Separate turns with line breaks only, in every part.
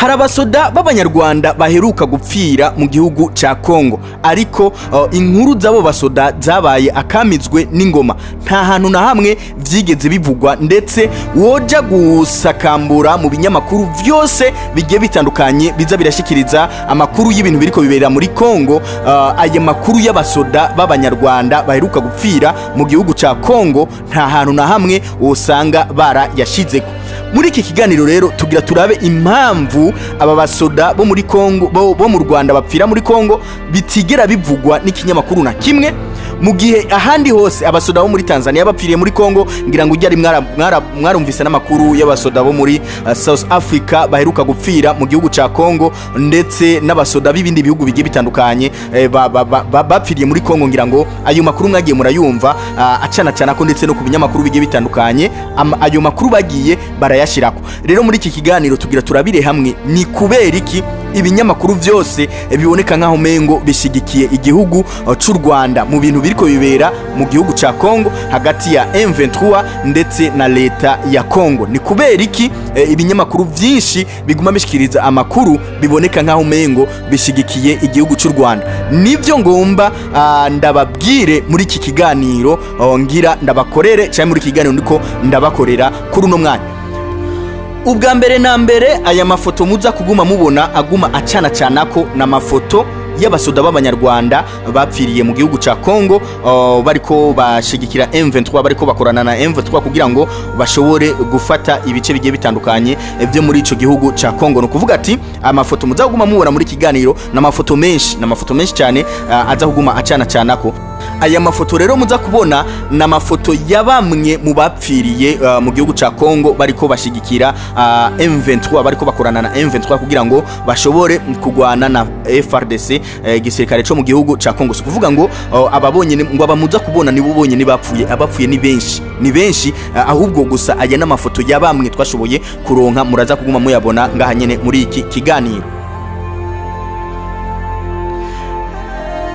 hari abasoda b'abanyarwanda baheruka gupfira mu gihugu ca Kongo, ariko inkuru z'abo basoda zabaye akamizwe n'ingoma, nta hantu na hamwe vyigeze bivugwa, ndetse woja gusakambura mu binyamakuru vyose bigiye bitandukanye biza birashikiriza amakuru y'ibintu biriko bibera muri Kongo. Aye makuru y'abasoda b'abanyarwanda baheruka gupfira mu gihugu ca Kongo nta hantu na hamwe usanga bara yashizeko. Muri iki kiganiro rero tugira turabe impamvu aba basoda bo muri Kongo bo mu Rwanda bapfira muri Kongo bitigera bivugwa n'ikinyamakuru na kimwe, mu gihe ahandi hose abasoda bo muri Tanzania bapfiriye muri Kongo. Ngira ngo ujyari mwarumvise n'amakuru y'abasoda bo muri South Africa baheruka gupfira mu gihugu ca Kongo, ndetse n'abasoda b'ibindi bihugu bigiye bitandukanye bapfiriye muri Kongo. Ngira ngo ayo makuru mwagiye murayumva acana ko, ndetse no ku binyamakuru bigiye bitandukanye ayo makuru bagiye barayashirako. Rero muri iki kiganiro tugira turabire hamwe ni kubera iki ibinyamakuru vyose biboneka nkaho mengo bishigikiye igihugu c'u Rwanda mu bintu biriko bibera mu gihugu ca Kongo hagati ya M23 ndetse na leta ya Kongo. Ni kubera iki ibinyamakuru vyinshi biguma bishikiriza amakuru biboneka nkaho mengo bishigikiye igihugu c'u Rwanda? Nivyo ngomba ndababwire muri iki kiganiro, ngira ndabakorere cyane muri iki kiganiro ndiko ndabakorera kuri uno mwanya. Ubwa mbere na mbere, aya mafoto muza kuguma mubona aguma acana ko na mafoto y'abasoda b'abanyarwanda bapfiriye mu gihugu ca Kongo, bariko bashigikira M23, bariko bakorana na M23 kugira ngo bashobore gufata ibice bigiye bitandukanye byo muri ico gihugu ca Kongo. No kuvuga ati amafoto muza kuguma mubona muri kiganiro na mafoto menshi cyane aza kuguma acana ko. Aya mafoto rero muza kubona na mafoto ya bamwe mu bapfiriye mu gihugu ca Kongo bariko bashigikira M23, bariko bakorana na M23 kugira ngo bashobore kugwana na FARDC, gisirikare cyo mu gihugu ca Kongo. So kuvuga ngo ababonye ngo abamuza kubona ni bubonye ni bapfuye, abapfuye ni benshi ahubwo gusa aya na mafoto ya bamwe twashoboye kuronka muraza kuguma muyabona ngaha nyene muri iki kiganiro.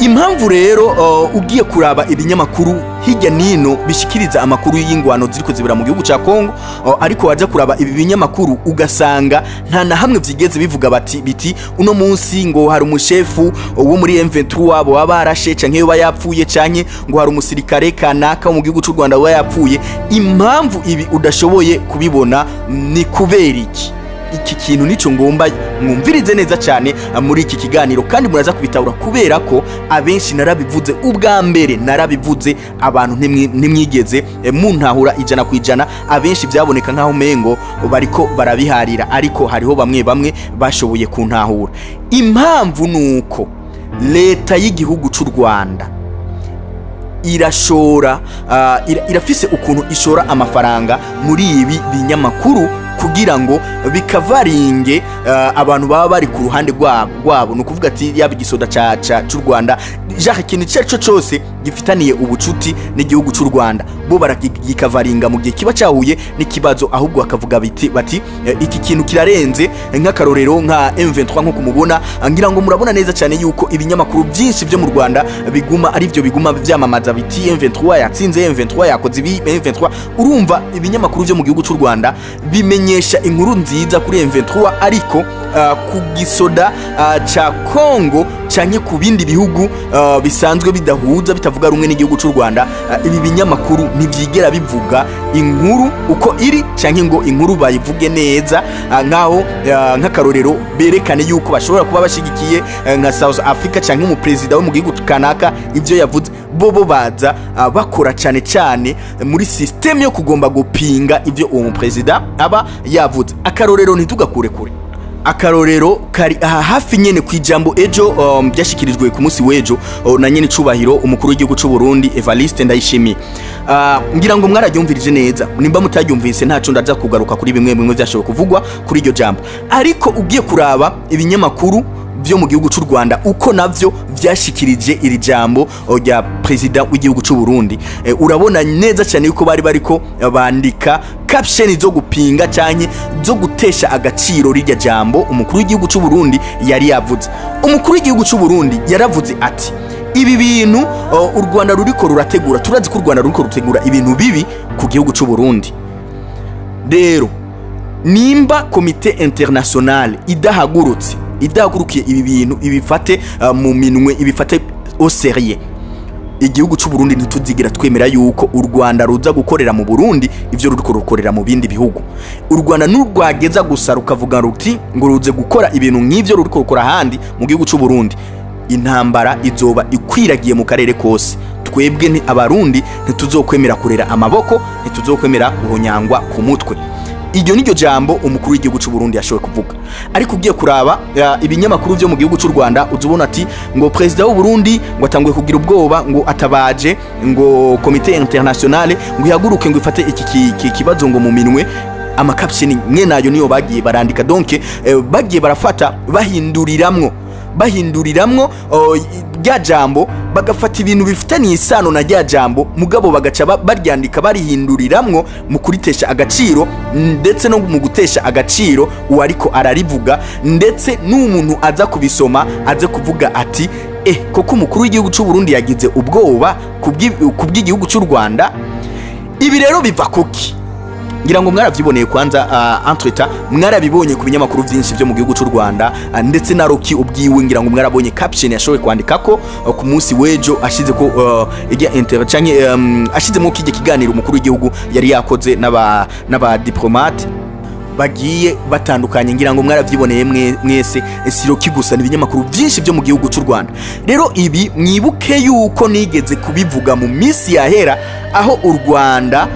Impamvu rero ugiye kuraba ibinyamakuru hirya nino bishikiriza amakuru y'ingwano ziriko zibera mu gihugu ca Kongo, ariko waje kuraba ibi binyamakuru ugasanga nta na hamwe vyigeze bivuga biti uno munsi ngo hari umushefu wo muri M23 wabo wabarashe canke yo bayapfuye, canke ngo hari umusirikare kanaka mu gihugu c'u Rwanda wayapfuye. Impamvu ibi udashoboye kubibona ni kubera iki? Iki kintu nico ngomba mwumvirize neza cyane muri iki kiganiro, kandi muraza kubitahura kubera ko abenshi narabivuze ubwa mbere, narabivuze abantu ntimwigeze muntahura ijana ku ijana. Abenshi byaboneka nkaho mengo bariko barabiharira, ariko hariho bamwe bashoboye kuntahura. Impamvu nuko leta y'igihugu c'u Rwanda irashora irafise ukuntu ishora amafaranga muri ibi binyamakuru kugira ngo bikavaringe abantu baba bari ku ruhande rwabo. No kuvuga ati yaba igisoda c'u Rwanda jaha ikintu cyaco cyose gifitaniye ubucuti n'igihugu c'u Rwanda, bo barakikavaringa mu gihe kiba cyahuye n'ikibazo, ahubwo bakavuga bati iki kintu kirarenze. Nk'akarorero nka M23 nko kumubona, ngira ngo murabona neza cyane yuko ibinyamakuru byinshi byo mu Rwanda biguma ari byo biguma byamamaza biti M23 yatsinze, M23 yakoze ibi, M23. Urumva ibinyamakuru byo mu gihugu c'u Rwanda bimenyesha inkuru nziza kuri M23, ariko ku gisoda ca Kongo canke ku bindi bihugu bisanzwe bidahuza bitavuga rumwe n'igihugu c'u Rwanda, ibi binyamakuru ntivyigera bivuga inkuru uko iri, canke ngo inkuru bayivuge neza nkaho nk'akarorero berekane yuko bashobora kuba bashigikiye nka South Africa canke mu president wo mu gihugu kanaka ivyo yavuze. Bobo baza bakora cyane muri system yo kugomba gupinga ivyo uwo president aba yavuze. Akarorero ntitugakure kure, akarorero kari hafi nyene kwijambo ejo byashikirijwe ku munsi wejo na nyene cubahiro umukuru w'igihugu c'u Burundi Evariste Ndayishimiye. Ngira ngo mwararyumvirije neza, nimba mutaryumvise ntaco ndaza kugaruka kuri bimwe byashoboye kuvugwa kuri iryo jambo. Ariko ugiye kuraba ibinyamakuru vyo mu gihugu c'u Rwanda uko navyo vyashikirije iri jambo rya president w'igihugu c'u Burundi, urabona neza cyane yuko bariko bandika caption zo gupinga canke zo gutesha agaciro rirya jambo umukuru w'igihugu c'u Burundi yari yavuze. Umukuru w'igihugu c'u Burundi yaravuze ati ibi bintu u Rwanda ruriko rurategura, turazi ko u Rwanda ruriko rutegura ibintu bibi ku gihugu c'u Burundi. Rero nimba komite internationale idahagurukiye ibi bintu ibifate mu minwe ibifate au sérieux, igihugu cy'u Burundi ntituzigira twemera yuko u Rwanda ruza gukorera mu Burundi ivyo ruriko rukorera mu bindi bihugu. U Rwanda n'urwageza gusa rukavuga ruti ngo ruze gukora ibintu nk'ivyo ruriko rukora handi mu gihugu cy'u Burundi, intambara izoba ikwiragiye mu karere kose. Twebwe abarundi ntituzokwemera kurera amaboko, ntituzokwemera guhonyangwa ku mutwe. Iryo niryo jambo umukuru w'igihugu cy'u Burundi yashowe kuvuga. Ariko ugiye kuraba ibinyamakuru byo mu gihugu cy'u Rwanda uzubona ati ngo president w'u Burundi ngo atanguye kugira ubwoba ngo atabaje ngo komite internationale ngo ihaguruke ngo ifate iki kibazo ngo mu minwe. Amakaption mwe nayo niyo bagiye barandika, donc bagiye barafata bahinduriramwo rya jambo bagafata ibintu bifitanye isano na rya jambo mugabo bagaca baryandika barihinduriramwo mu kuritesha agaciro ndetse no mu gutesha agaciro uwariko ararivuga, ndetse n'umuntu aza kubisoma aze kuvuga ati koko umukuru w'igihugu cy'u Burundi yagize ubwoba kubw'igihugu cy'u Rwanda. Ibi rero biva kuki? Ngira ngo mwaravyiboneye kwanza entreta mwarabibonye ku binyamakuru byinshi byo mu gihugu cy'u Rwanda, ndetse na Roki ubwiwe ngira ngo mwarabonye caption yashowe kwandika ko ku munsi wejo ashize ko ijya interchange ashize mu kije kiganiro umukuru w'igihugu yari yakoze n'aba diplomate bagiye batandukanye. Ngira ngo mwaravyiboneye mwese Roki gusa n'ibinyamakuru byinshi byo mu gihugu cy'u Rwanda. Rero ibi mwibuke yuko nigeze kubivuga mu minsi yahera aho u Rwanda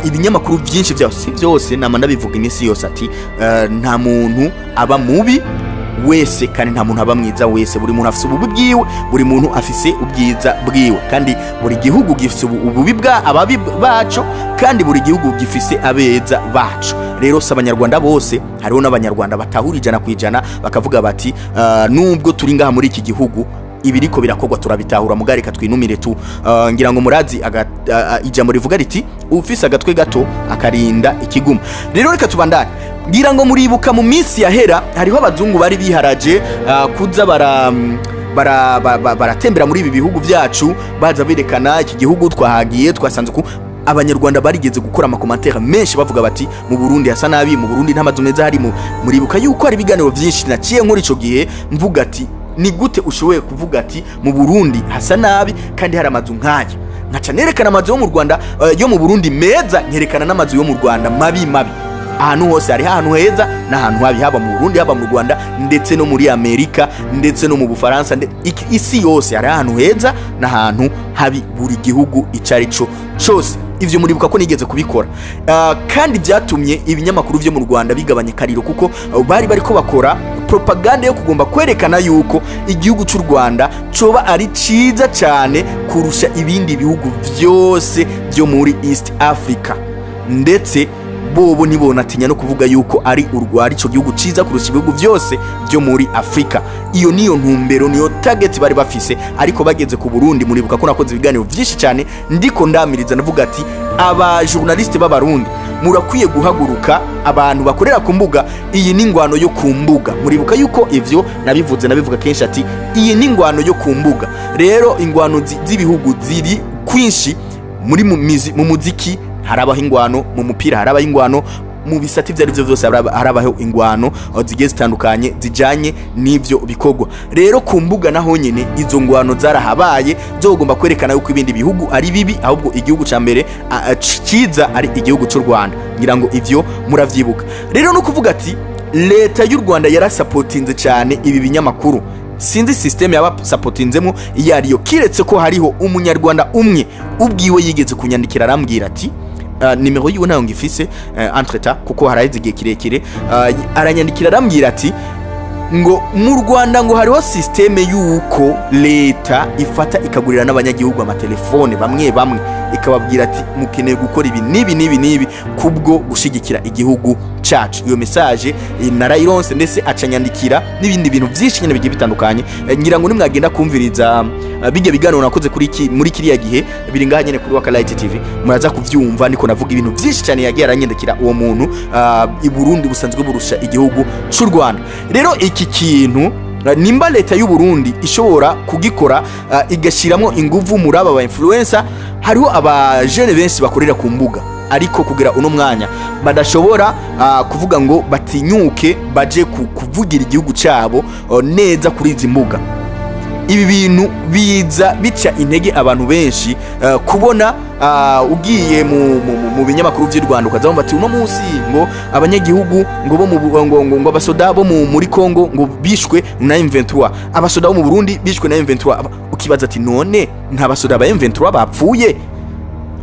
ibinyamakuru byinshi byose namanda bivuga iminsi yose ati nta muntu aba mubi wese kandi nta muntu aba mwiza wese, buri muntu afise ububi bwiwe, buri muntu afise ubwiza bwiwe, kandi buri gihugu gifise ububi ababi baco, kandi buri gihugu gifise abeza baco. Rero s'abanyarwanda bose, hariho n'abanyarwanda batahura 100% bakavuga bati nubwo turi ngaha muri iki gihugu ibiriko birakogwa turabitahura mugareka twinumire tu. Ngira ngo murazi ijambo rivuga riti ufise agatwe gato akarinda ikiguma. Rero reka tubandane. Ngira ngo muribuka mu minsi yahera hariho abazungu bari biharaje kuza baratembera muri ibi bihugu byacu, baza berekana iki gihugu twahagiye, twasanze ku abanyarwanda barigeze gukora amakomantere menshi bavuga bati mu Burundi hasa nabi, mu Burundi nta mazu meza harimo. Muribuka yuko ari biganiro byinshi naciye nkora ico gihe mvuga ati ni gute ushoboye kuvuga ati mu Burundi hasa nabi kandi hari amazu nk'aya, nkaca nerekana amazu yo mu Rwanda yo mu Burundi meza, nkerekana n'amazu yo mu Rwanda mabi. Ahantu hose hari ahantu heza n'ahantu habi, haba mu Burundi, haba mu Rwanda, ndetse no muri Amerika, ndetse no mu Bufaransa, isi yose hari ahantu heza n'ahantu habi, buri gihugu icarico cyose. Ivyo muribuka ko nigeze kubikora, kandi byatumye ibinyamakuru byo mu Rwanda bigabanya kariro, kuko bariko bakora propaganda yo kugomba kwerekana yuko igihugu cy'u Rwanda coba ari ciza cyane kurusha ibindi bihugu byose byo muri East Africa, ndetse bobo ntibonatinya no kuvuga yuko ari urwari ico gihugu ciza kurusha ibihugu byose byo muri Afrika. Iyo niyo ntumbero, niyo target bari bafise. Ariko bageze ku Burundi, muribuka ko nakoze ibiganiro byinshi cyane ndiko ndamiriza navuga ati aba journaliste b'abarundi murakwiye guhaguruka, abantu bakorera ku mbuga, iyi ni ngwano yo ku mbuga. Muribuka yuko ivyo nabivuga kenshi ati iyi ni ngwano yo ku mbuga. Rero ingwano z'ibihugu ziri kwinshi, muri mu muziki harabaho ingwano, mu mupira harabaho ingwano, mu bisati byarivyo byose harabaho ingwano zigiye zitandukanye zijanye n'ivyo bikogwa. Rero ku mbuga naho nyene izo ngwano zarahabaye, zogomba kwerekana yuko ibindi bihugu ari bibi, ahubwo igihugu ca mbere ciza ari igihugu cy'u Rwanda. Ngira ngo ivyo muravyibuka. Rero no kuvuga ati leta y'u Rwanda yarasupportinze cyane ibi binyamakuru, sinzi system yaba supportinzemo iyariyo, kiretse ko hariho umunyarwanda umwe ubwiwe yigeze kunyandikira arambwira ati nimero yiwe nayo ngifise entreta kuko haraheze igihe kirekire, aranyandikira arambwira ati ngo mu Rwanda ngo hariho systeme yuko leta ifata ikagurira n'abanyagihugu amatelefone bamwe ikababwira ati mukeneye gukora ibi nibi kubwo gushigikira igihugu cacu. Iyo message narayironse, ndetse acanyandikira n'ibindi bintu byinshi nyene bigiye bitandukanye. Ngira ngo nimwagenda kumviriza bijye biganiro nakoze muri kiriya gihe biri ngaha nyene kuri Wakalight TV, muraza kuvyumva niko navuga ibintu byinshi cyane yagiye aranyandikira uwo muntu. I Burundi busanzwe burusha igihugu cy'u Rwanda. Rero iki kintu nimba leta y'u Burundi ishobora kugikora igashiramo inguvu muri aba influencer, hariho aba jeune benshi bakorera ku mbuga, ariko kugira uno mwanya badashobora kuvuga ngo batinyuke baje kuvugira igihugu cyabo neza kuri izi mbuga. Ibi bintu biza bica intege abantu benshi kubona ugiye mu binyamakuru by'u Rwanda ukazamo bati uno munsi ngo abanyagihugu ngo bo ngo abasoda bo muri Kongo ngo bishwe na M23, abasoda bo mu Burundi bishwe na M23. Ukibaza ati none nta basoda ba M23 bapfuye?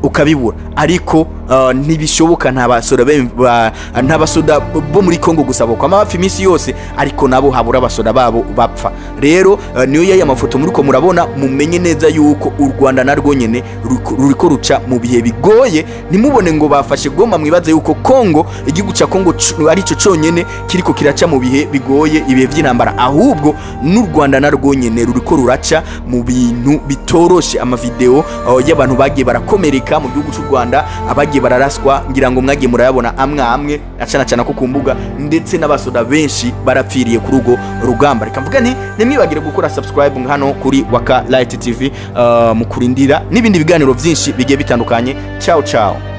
Ukabibura. Ariko ntibishoboka, nta basoda bo muri Kongo gusaba kwa mafi imisi yose, ariko nabo habura abasoda babo bapfa. Rero niyo yaya mafoto muri ko murabona, mumenye neza yuko u Rwanda narwo nyene ruriko ruca mu bihe bigoye. Nimubone ngo bafashe Goma mwibaze yuko Kongo, igihugu ca Kongo ari cyo conyene kiriko kiraca mu bihe bigoye, ibihe by'intambara, ahubwo n'u Rwanda narwo nyene ruriko ruraca mu bintu bitoroshe. Amavideo y'abantu bagiye barakomereka mu gihugu cy'u Rwanda, abagiye bararaswa, ngira ngo mwagiye murayabona amwe acana ko ku mbuga, ndetse n'abasoda benshi barapfiriye kuri ugo rugamba. Reka mvuga nti nimwibagire gukora subscribe hano kuri Waka Light TV mu kurindira n'ibindi biganiro byinshi bigiye bitandukanye. Ciao ciao.